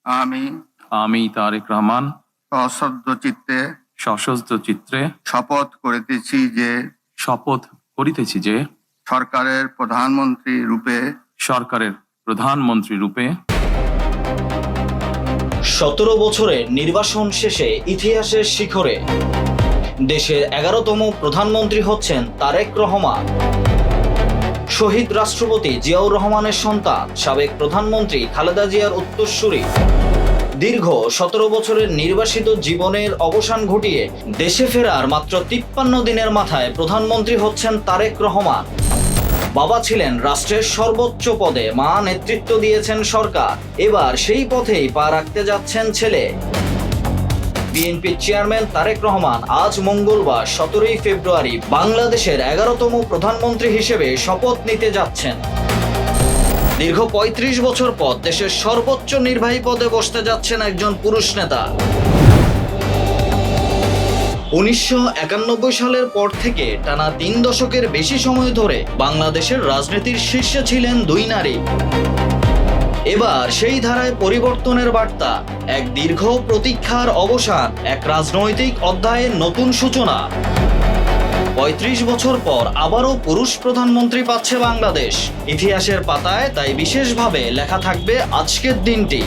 আমি আমি তারেক রহমান সশ্রদ্ধ চিত্তে শপথ করিতেছি যে সরকারের প্রধানমন্ত্রী রূপে 17 বছরের নির্বাসন শেষে ইতিহাসের শিখরে দেশের 11তম প্রধানমন্ত্রী হচ্ছেন তারেক রহমান। শহীদ রাষ্ট্রপতি জিয়াউর রহমানের সন্তান, সাবেক প্রধানমন্ত্রী খালেদা জিয়ার উত্তরসূরি। দীর্ঘ 17 বছরের নির্বাসিত জীবনের অবসান ঘটিয়ে দেশে ফেরার মাত্র 53 দিনের মাথায় প্রধানমন্ত্রী হচ্ছেন তারেক রহমান। বাবা ছিলেন রাষ্ট্রের সর্বোচ্চ পদে, মা নেতৃত্ব দিয়েছেন সরকার। এবার সেই পথেই পা রাখতে যাচ্ছেন ছেলে। বিএনপি চেয়ারম্যান তারেক রহমান আজ মঙ্গলবার 17 ফেব্রুয়ারি বাংলাদেশের 11তম প্রধানমন্ত্রী হিসেবে শপথ নিতে যাচ্ছেন। দীর্ঘ 35 বছর পর দেশের সর্বোচ্চ নির্বাহী পদে বসতে যাচ্ছেন একজন পুরুষ নেতা। 1991 সালের পর থেকে টানা 3 দশকের বেশি সময় ধরে বাংলাদেশের রাজনীতির শীর্ষে ছিলেন দুই নারী। এবার সেই ধারায় পরিবর্তনের বার্তা, এক দীর্ঘ প্রতীক্ষার অবসান, এক রাজনৈতিক অধ্যায়ের নতুন সূচনা। 35 বছর পর আবারও পুরুষ প্রধানমন্ত্রী পাচ্ছে বাংলাদেশ। ইতিহাসের পাতায় তাই বিশেষভাবে লেখা থাকবে আজকের দিনটি।